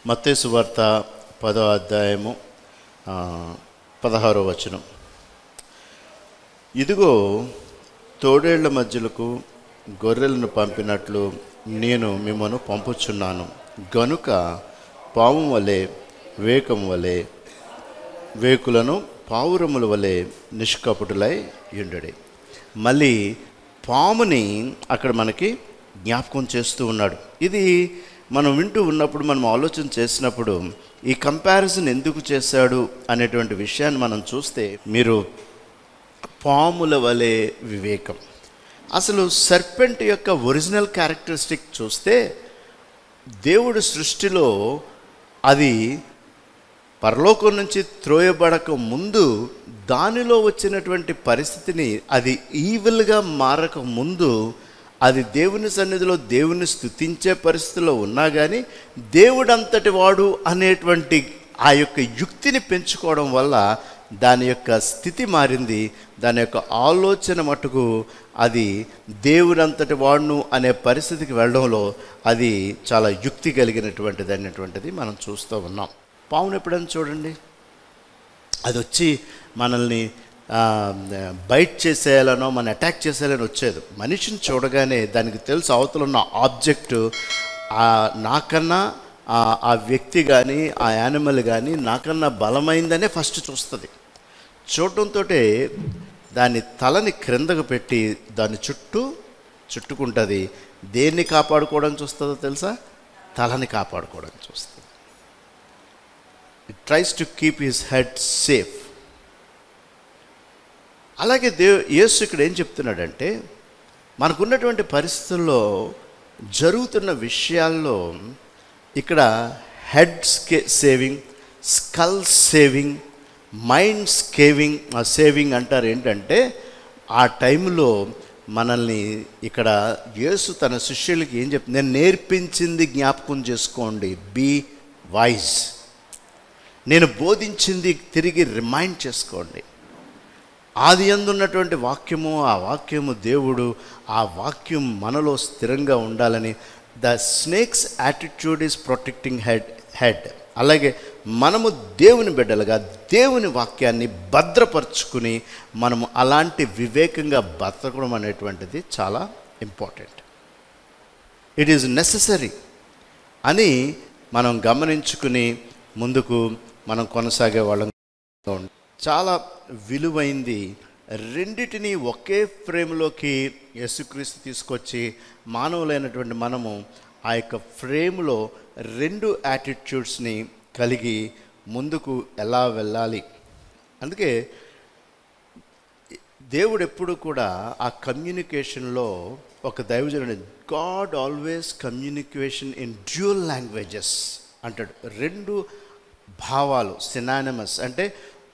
మత్తయి సువార్త 10వ అధ్యాయము 16వ వచనం. ఇదిగో తోడేళ్ల మధ్యలకు గొర్రెలను పంపినట్లు నేను మిమ్మను పంపుచున్నాను. గనుక పాము వలె వేకులను పావురముల వలె నిష్కపటులై యుండుడి. మళ్ళీ పాముని అక్కడ మనకి జ్ఞాపకం చేస్తూ ఉన్నాడు. ఇది మనం వింటూ ఉన్నప్పుడు, మనం ఆలోచన చేసినప్పుడు ఈ కంపారిజన్ ఎందుకు చేశాడు అనేటువంటి విషయాన్ని మనం చూస్తే, మీరు పాముల వలె వివేకం. అసలు సర్పెంట్ యొక్క ఒరిజినల్ క్యారెక్టరిస్టిక్ చూస్తే, దేవుడి సృష్టిలో అది పరలోకం నుంచి త్రోయబడక ముందు దానిలో వచ్చినటువంటి పరిస్థితిని, అది ఈవిల్గా మారక ముందు అది దేవుని సన్నిధిలో దేవుని స్తుతించే పరిస్థితిలో ఉన్నా కానీ దేవుడంతటి వాడు అనేటువంటి ఆ యొక్క యుక్తిని పెంచుకోవడం వల్ల దాని యొక్క స్థితి మారింది. దాని యొక్క ఆలోచన మటుకు అది దేవుడంతటి వాడును అనే పరిస్థితికి వెళ్ళడంలో అది చాలా యుక్తి కలిగినటువంటిది అనేటువంటిది మనం చూస్తూ ఉన్నాం. పావును ఎప్పుడైనా చూడండి, అది వచ్చి మనల్ని బైట్ చేసేయాలనో మన అటాక్ చేసేయాలని వచ్చేది. మనిషిని చూడగానే దానికి తెలుసు అవతల ఉన్న ఆబ్జెక్టు నాకన్నా ఆ వ్యక్తి కానీ ఆ యానిమల్ కానీ నాకన్నా బలమైందనే ఫస్ట్ చూస్తుంది. చూడటంతో దాని తలని క్రిందకు పెట్టి దాని చుట్టుకుంటుంది. దేన్ని కాపాడుకోవడానికి చూస్తుందో తెలుసా? తలని కోవడానికి చూస్తుంది. It tries to keep his head safe. అలాగే యేసు ఇక్కడ ఏం చెప్తున్నాడంటే, మనకున్నటువంటి పరిస్థితుల్లో జరుగుతున్న విషయాల్లో ఇక్కడ head saving, skull saving, mind saving అంటారు. ఏంటంటే ఆ టైంలో మనల్ని ఇక్కడ యేసు తన శిష్యులకి ఏం చెప్తుంది? నేను నేర్పించింది జ్ఞాపకం చేసుకోండి, బీ వైజ్. నేను బోధించింది తిరిగి రిమైండ్ చేసుకోండి. ఆది యందు ఉన్నటువంటి వాక్యము, ఆ వాక్యము దేవుడు, ఆ వాక్యం మనలో స్థిరంగా ఉండాలని. The snakes attitude is protecting head. అలాగే మనము దేవుని బిడ్డలుగా దేవుని వాక్యాన్ని భద్రపరుచుకుని మనము అలాంటి వివేకంగా బతకడం అనేటువంటిది చాలా ఇంపార్టెంట్. ఇట్ ఈజ్ నెససరీ అని మనం గమనించుకుని ముందుకు మనం కొనసాగే వాళ్ళం. చాలా విలువైంది. రెండిటిని ఒకే ఫ్రేమ్లోకి యేసుక్రీస్తు తీసుకొచ్చి మానవులైనటువంటి మనము ఆ యొక్క ఫ్రేమ్లో రెండు యాటిట్యూడ్స్ని కలిగి ముందుకు ఎలా వెళ్ళాలి. అందుకే దేవుడు ఎప్పుడు కూడా ఆ కమ్యూనికేషన్లో ఒక దైవజనుడు, God always communication in dual languages అంటాడు. రెండు భావాలు సినానిమస్, అంటే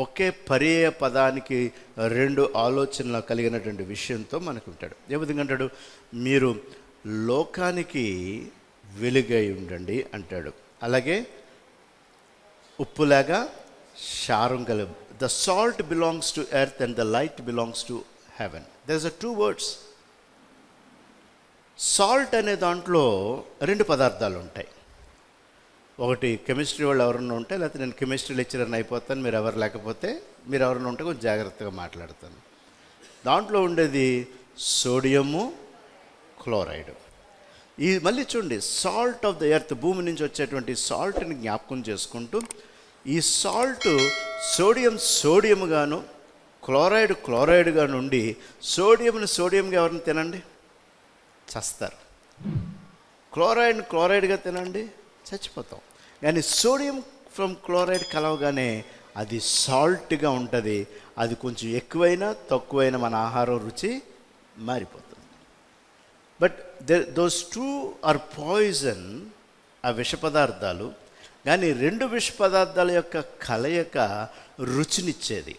ఒకే పర్యాయ పదానికి రెండు ఆలోచనలు కలిగినటువంటి విషయంతో మనకు ఉంటాడు. ఏ విధంగా అంటాడు? మీరు లోకానికి వెలుగై ఉండండి అంటాడు. అలాగే ఉప్పులాగా శారం కల. The salt belongs to earth and the light belongs to heaven. There is a 2 words. Salt అనే దాంట్లో రెండు పదార్థాలు ఉంటాయి. ఒకటి కెమిస్ట్రీ వాళ్ళు ఎవరన్నా ఉంటే, లేకపోతే నేను కెమిస్ట్రీ లెక్చరర్ని అయిపోతాను, మీరు ఎవరు లేకపోతే, మీరు ఎవరన్నా ఉంటే కొంచెం జాగ్రత్తగా మాట్లాడతాను. దాంట్లో ఉండేది సోడియము, క్లోరైడ్. ఈ మళ్ళీ చూడండి, సాల్ట్ ఆఫ్ ద ఎర్త్, భూమి నుంచి వచ్చేటువంటి సాల్ట్ని జ్ఞాపకం చేసుకుంటూ, ఈ సాల్ట్ సోడియంగాను క్లోరైడ్గా నుండి సోడియంగా ఎవరిని తినండి చస్తారు, క్లోరైడ్గా తినండి చచ్చిపోతాం. కానీ సోడియం ఫ్రమ్ క్లోరైడ్ కలవగానే అది సాల్ట్గా ఉంటుంది. అది కొంచెం ఎక్కువైనా తక్కువైనా మన ఆహారం రుచి మారిపోతుంది. బట్ దోస్ 2 ఆర్ పాయిజన్, ఆ విష పదార్థాలు. కానీ రెండు విష పదార్థాల యొక్క కలయిక రుచినిచ్చేది.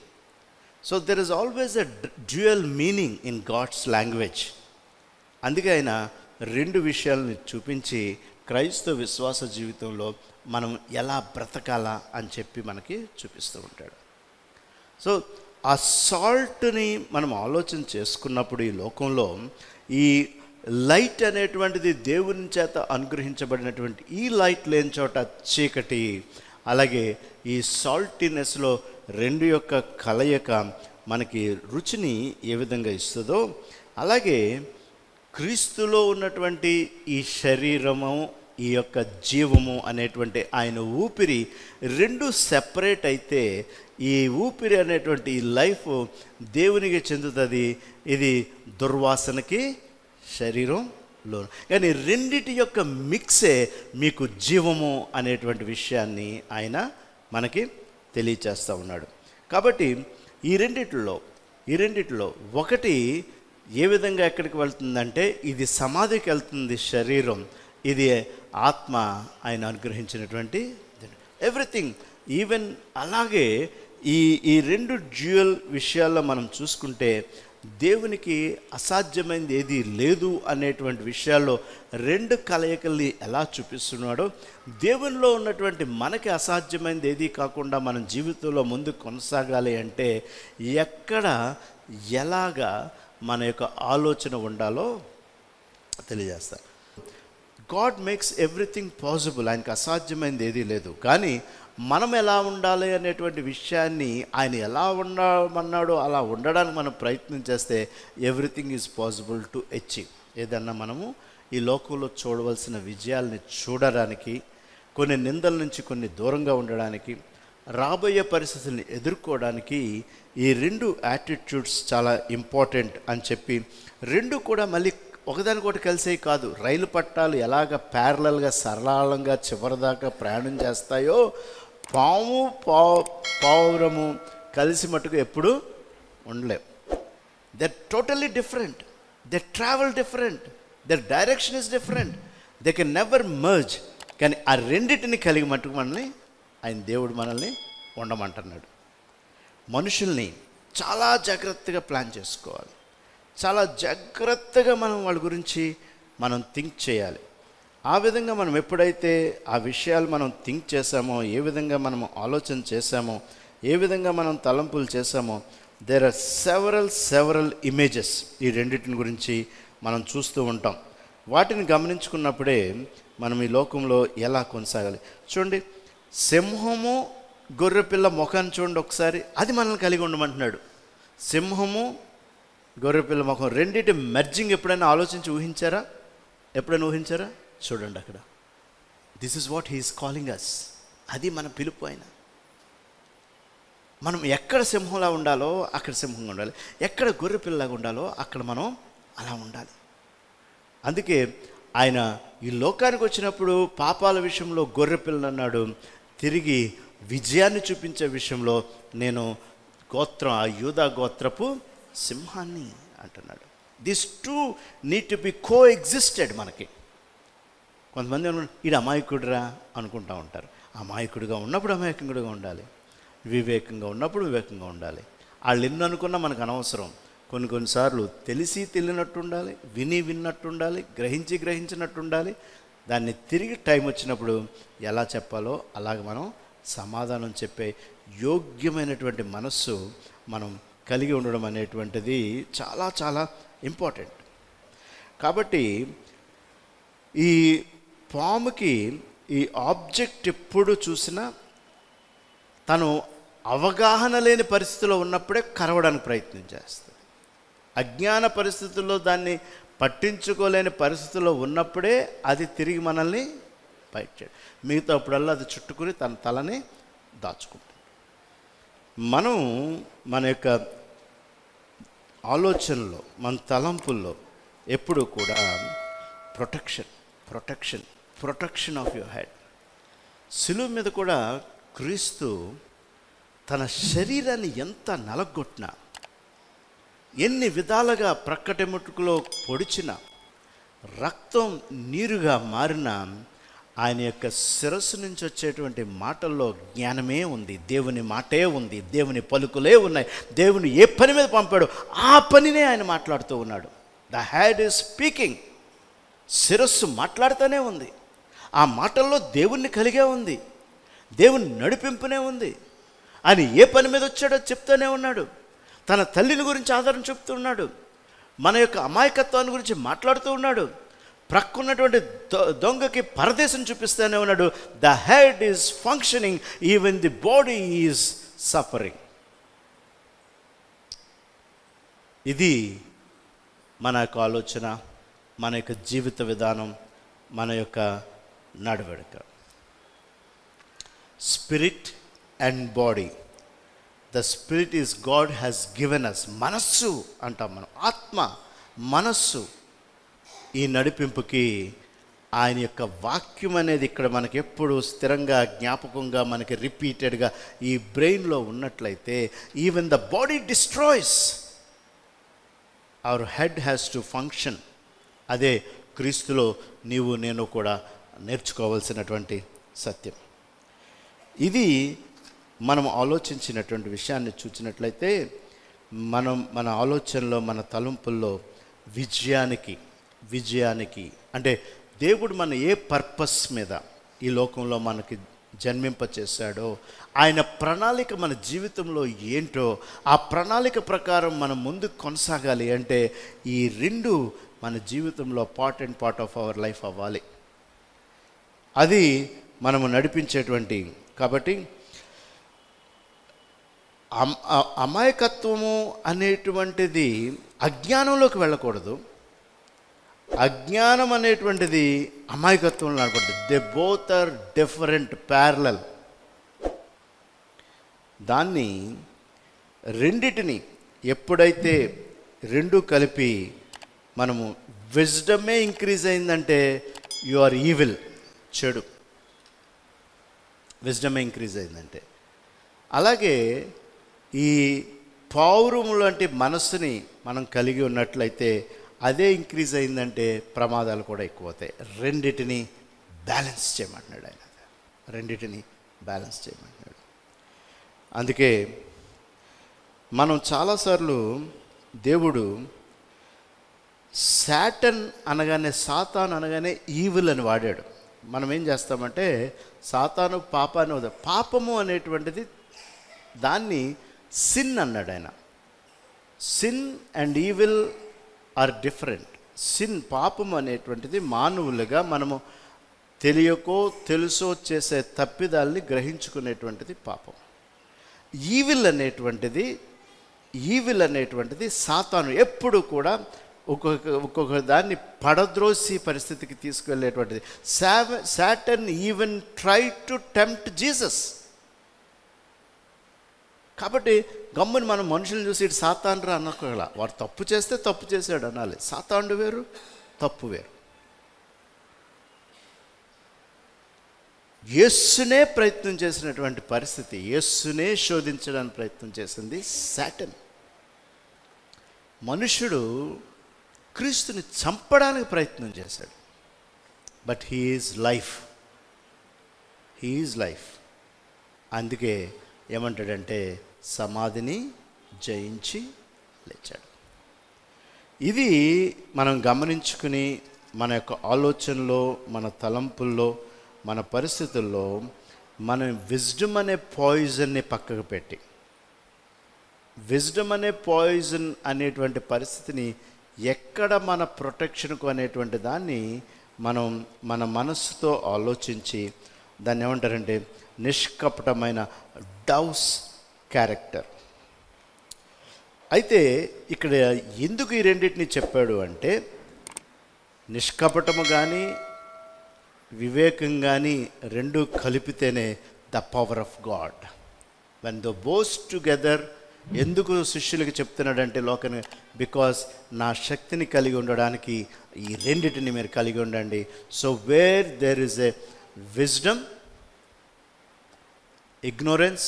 So there is always a dual meaning in God's language. అందుకే ఆయన రెండు విషయాలను చూపించి క్రైస్తవ విశ్వాస జీవితంలో మనం ఎలా బ్రతకాలా అని చెప్పి మనకి చూపిస్తూ ఉంటాడు. సో ఆ సాల్ట్ని మనం ఆలోచన చేసుకున్నప్పుడు ఈ లోకంలో ఈ లైట్ అనేటువంటిది దేవుని చేత అనుగ్రహించబడినటువంటి ఈ లైట్ లేని చోట చీకటి. అలాగే ఈ సాల్టీనెస్లో రెండు యొక్క కలయిక మనకి రుచిని ఏ విధంగా ఇస్తుందో, అలాగే క్రీస్తులో ఉన్నటువంటి ఈ శరీరము, ఈ యొక్క జీవము అనేటువంటి ఆయన ఊపిరి రెండు సెపరేట్ అయితే ఈ ఊపిరి అనేటువంటి ఈ లైఫ్ దేవునికి చెందుతుంది. ఇది దుర్వాసనకి శరీరంలో, కానీ రెండిటి యొక్క మిక్సే మీకు జీవము అనేటువంటి విషయాన్ని ఆయన మనకి తెలియచేస్తూ ఉన్నాడు. కాబట్టి ఈ రెండిట్లో ఒకటి ఏ విధంగా ఎక్కడికి వెళ్తుందంటే ఇది సమాధికి వెళ్తుంది శరీరం, ఇది ఆత్మ ఆయన అనుగ్రహించినటువంటి ఎవ్రీథింగ్. ఈవెన్ అలాగే ఈ రెండు డ్యూయల్ విషయాల్లో మనం చూసుకుంటే దేవునికి అసాధ్యమైనది ఏది లేదు అనేటువంటి విషయాల్లో రెండు కలయికల్ని ఎలా చూపిస్తున్నాడో, దేవునిలో ఉన్నటువంటి మనకి అసాధ్యమైనది ఏది కాకుండా మనం జీవితంలో ముందు కొనసాగాలి అంటే ఎక్కడ ఎలాగా మన యొక్క ఆలోచన ఉండాలో తెలియజేస్తారు. God makes everything possible. ఆయనకు అసాధ్యమైనది ఏదీ లేదు. కానీ మనం ఎలా ఉండాలి అనేటువంటి విషయాన్ని ఆయన ఎలా ఉండమన్నాడో అలా ఉండడానికి మనం ప్రయత్నం చేస్తే everything is possible to achieve. ఏదన్నా మనము ఈ లోకంలో చూడవలసిన విజయాల్ని చూడడానికి, కొన్ని నిందల నుంచి కొన్ని దూరంగా ఉండడానికి, రాబోయే పరిస్థితుల్ని ఎదుర్కోవడానికి ఈ రెండు యాటిట్యూడ్స్ చాలా ఇంపార్టెంట్ అని చెప్పి, రెండు కూడా మళ్ళీ ఒకదానికొకటి కలిసే కాదు. రైలు పట్టాలు ఎలాగ ప్యారలల్గా సరళంగా చివరిదాకా ప్రయాణం చేస్తాయో పావురము కలిసి మట్టుకు ఎప్పుడు ఉండలేవు. They totally different, they travel different, their direction is different, they can never merge. కానీ ఆ రెండింటిని కలిగి మట్టుకు మనల్ని ఆయన దేవుడు మనల్ని ఉండమంటున్నాడు. మనుషుల్ని చాలా జాగ్రత్తగా ప్లాన్ చేసుకోవాలి, చాలా జాగ్రత్తగా మనం వాళ్ళ గురించి మనం థింక్ చేయాలి. ఆ విధంగా మనం ఎప్పుడైతే ఆ విషయాలు మనం థింక్ చేసామో, ఏ విధంగా మనం ఆలోచన చేసామో, ఏ విధంగా మనం తలంపులు చేసామో, దేర్ ఆర్ సెవరల్ ఇమేజెస్ ఈ రెండింటిని గురించి మనం చూస్తూ ఉంటాం. వాటిని గమనించుకున్నప్పుడే మనం ఈ లోకంలో ఎలా కొనసాగాలి. చూడండి, సింహము గొర్రెపిల్ల ముఖాన్ని చూడండి ఒకసారి, అది మనల్ని కలిగి ఉండమంటున్నాడు. సింహము గొర్రెపిల్ల ముఖం రెండింటి మెర్జింగ్ ఎప్పుడైనా ఆలోచించి ఊహించారా? ఎప్పుడైనా ఊహించారా? చూడండి అక్కడ, this is what he's calling us. అది మన పిలుపు. ఆయన మనం ఎక్కడ సింహంలా ఉండాలో అక్కడ సింహంగా ఉండాలి, ఎక్కడ గొర్రెపిల్లలాగా ఉండాలో అక్కడ మనం అలా ఉండాలి. అందుకే ఆయన ఈ లోకానికి వచ్చినప్పుడు పాపాల విషయంలో గొర్రెపిల్లని అన్నాడు, తిరిగి విజయాన్ని చూపించే విషయంలో నేను గోత్రం, ఆ యూదా గోత్రపు సింహాన్ని అంటున్నాడు. This two need to be co existed. మనకి కొంతమంది ఈడు అమాయకుడురా అనుకుంటూ ఉంటారు. అమాయకుడిగా ఉన్నప్పుడు అమాయకుడిగా ఉండాలి, వివేకంగా ఉన్నప్పుడు వివేకంగా ఉండాలి. వాళ్ళు ఎన్ని అనుకున్నా మనకు అనవసరం. కొన్నిసార్లు తెలిసి తెలియనట్టు ఉండాలి, విన్నట్టు ఉండాలి, గ్రహించినట్టు ఉండాలి. దాన్ని తిరిగి టైం వచ్చినప్పుడు ఎలా చెప్పాలో అలాగ మనం సమాధానం చెప్పే యోగ్యమైనటువంటి మనస్సు మనం కలిగి ఉండడం అనేటువంటిది చాలా చాలా ఇంపార్టెంట్. కాబట్టి ఈ పాముకి ఈ ఆబ్జెక్ట్ ఎప్పుడు చూసినా తను అవగాహన లేని పరిస్థితిలో ఉన్నప్పుడే కరవడానికి ప్రయత్నం చేస్తుంది. అజ్ఞాన పరిస్థితుల్లో దాన్ని పట్టించుకోలేని పరిస్థితుల్లో ఉన్నప్పుడే అది తిరిగి మనల్ని బయట చేయడం. మిగతా అప్పుడల్లా అది చుట్టుకుని తన తలని దాచుకుంటుంది. మనం మన యొక్క ఆలోచనలో, మన తలంపుల్లో ఎప్పుడు కూడా ప్రొటెక్షన్ ఆఫ్ యువర్ హెడ్. శిలువ మీద కూడా క్రీస్తు తన శరీరాన్ని ఎంత నలగొట్టినా, ఎన్ని విధాలుగా ప్రక్కటెముట్టుకులో పొడిచినా, రక్తం నీరుగా మారిన ఆయన యొక్క శిరస్సు నుంచి వచ్చేటువంటి మాటల్లో జ్ఞానమే ఉంది, దేవుని మాటే ఉంది, దేవుని పలుకులే ఉన్నాయి. దేవుని ఏ పని మీద పంపాడో ఆ పనినే ఆయన మాట్లాడుతూ ఉన్నాడు. The head is speaking. శిరస్సు మాట్లాడుతూనే ఉంది. ఆ మాటల్లో దేవుణ్ణి కలిగే ఉంది, దేవుని నడిపింపునే ఉంది. ఆయన ఏ పని మీద వచ్చాడో చెప్తూనే ఉన్నాడు. తన తల్లిని గురించి ఆధారం చెప్తున్నాడు. మన యొక్క అమాయకత్వాన్ని గురించి మాట్లాడుతూ ఉన్నాడు. ప్రక్కున్నటువంటి దొంగకి పరదేశం చూపిస్తూనే ఉన్నాడు. The head is functioning, even the body is suffering. ఇది మన యొక్క ఆలోచన, మన యొక్క జీవిత విధానం, మన యొక్క నడవడిక. Spirit and body. The spirit is God has given us. మనస్సు అంటాం మనం, ఆత్మ, మనస్సు. ఈ నడిపింపుకి ఆయన యొక్క వాక్యం అనేది ఇక్కడ మనకి ఎప్పుడు స్థిరంగా జ్ఞాపకంగా మనకి రిపీటెడ్గా ఈ బ్రెయిన్లో ఉన్నట్లయితే, even the body destroys, hour head has to function. అదే క్రీస్తులో నీవు నేను కూడా నేర్చుకోవాల్సినటువంటి సత్యం. ఇది మనం ఆలోచించినటువంటి విషయాన్ని చూసినట్లయితే, మన ఆలోచనలో, మన తలంపుల్లో విజయానికి అంటే దేవుడు మన ఏ పర్పస్ మీద ఈ లోకంలో మనకి జన్మింపచేశాడో, ఆయన ప్రణాళిక మన జీవితంలో ఏంటో, ఆ ప్రణాళిక ప్రకారం మనం ముందుకు కొనసాగాలి అంటే ఈ రెండు మన జీవితంలో పార్ట్ ఆఫ్ అవర్ లైఫ్ అవ్వాలి. అది మనము నడిపించేటువంటి. కాబట్టి అమాయకత్వము అనేటువంటిది అజ్ఞానంలోకి వెళ్ళకూడదు, అజ్ఞానం అనేటువంటిది అమాయకత్వంలో అనకూడదు. They both are different, parallel. దాన్ని రెండిటిని ఎప్పుడైతే రెండు కలిపి మనము విజ్డమే ఇంక్రీజ్ అయిందంటే యు ఆర్ ఈవిల్, చెడు. విజ్డమే ఇంక్రీజ్ అయిందంటే. అలాగే ఈ పౌరుము లాంటి మనస్సుని మనం కలిగి ఉన్నట్లయితే అదే ఇంక్రీజ్ అయిందంటే ప్రమాదాలు కూడా ఎక్కువ అవుతాయి. రెండిటిని బ్యాలెన్స్ చేయమంటున్నాడు ఆయన, రెండిటిని బ్యాలెన్స్ చేయమంటున్నాడు. అందుకే మనం చాలాసార్లు దేవుడు సాటన్ అనగానే, సాతాను అనగానే ఈవిల్ అని వాడాడు. మనం ఏం చేస్తామంటే సాతాను పాపాన్ని, పాపము అనేటువంటిది దాన్ని సిన్ అన్నాడు ఆయన. Sin and evil are different. Sin, పాపం అనేటువంటిది మానవులుగా మనము తెలియకో తెలుసో చేసే తప్పిదాల్ని గ్రహించుకునేటువంటిది పాపం. ఈవిల్ అనేటువంటిది సాతాను ఎప్పుడు కూడా ఒక్కొక్క దాన్ని పడద్రోసి పరిస్థితికి తీసుకువెళ్ళేటువంటిది. Satan even try to tempt Jesus. కాబట్టి గమ్ముని మనం మనుషులను చూసి ఇటు సాతానురా అనకూడదు. వాడు తప్పు చేస్తే తప్పు చేశాడు అనాలి. సాతానుడు వేరు, తప్పు వేరు. యేసునే ప్రయత్నం చేసినటువంటి పరిస్థితి, యేసునే శోధించడానికి ప్రయత్నం చేసింది సాటన్. మనుషుడు క్రీస్తుని చంపడానికి ప్రయత్నం చేశాడు. But he is life. అందుకే ఏమంటాడంటే సమాధిని జయించి లేచాడు. ఇది మనం గమనించుకుని మన యొక్క ఆలోచనలో, మన తలంపుల్లో, మన పరిస్థితుల్లో మనం విజ్డమ్ అనే పాయిజన్ని పక్కకు పెట్టి, విజ్డమ్ అనే పాయిజన్ అనేటువంటి పరిస్థితిని ఎక్కడ మన ప్రొటెక్షన్కు అనేటువంటి దాన్ని మనం మన మనస్సుతో ఆలోచించి దాన్ని ఏమంటారంటే నిష్కపటమైన డౌస్ క్యారెక్టర్. అయితే ఇక్కడ ఎందుకు ఈ రెండింటిని చెప్పాడు అంటే, నిష్కపటము కానీ వివేకం కానీ రెండు కలిపితేనే the power of God. When the both together. ఎందుకు శిష్యులకి చెప్తున్నాడంటే లోకని, బికాస్ నా శక్తిని కలిగి ఉండడానికి ఈ రెండింటిని మీరు కలిగి ఉండండి. So where there is a wisdom, ignorance,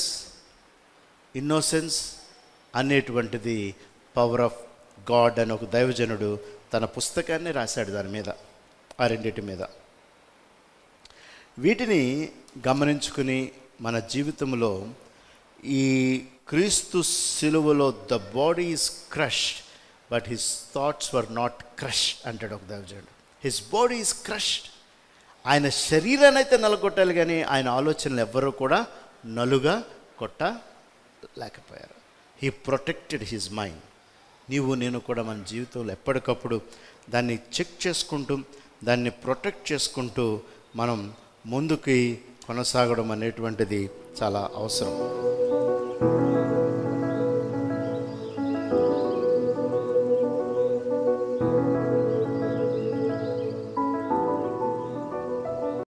innocence అనేటువంటిది పవర్ ఆఫ్ గాడ్ అని ఒక దైవజనుడు తన పుస్తకాన్ని రాశాడు దాని మీద, ఆ రెండింటి మీద. వీటిని గమనించుకుని మన జీవితంలో ఈ క్రీస్తు సిలువలో the body is crushed but his thoughts were not crushed అంటాడు ఒక దైవజనుడు. His body is crushed. ఆయన శరీరాన్ని అయితే నలగొట్టాలి కానీ ఆయన ఆలోచనలు ఎవ్వరూ కూడా నలుగా కొట్టలేకపోయారు. He protected his mind. నీవు నేను కూడా మన జీవితంలో ఎప్పటికప్పుడు దాన్ని చెక్ చేసుకుంటూ, దాన్ని ప్రొటెక్ట్ చేసుకుంటూ మనం ముందుకి కొనసాగడం అనేటువంటిది చాలా అవసరం.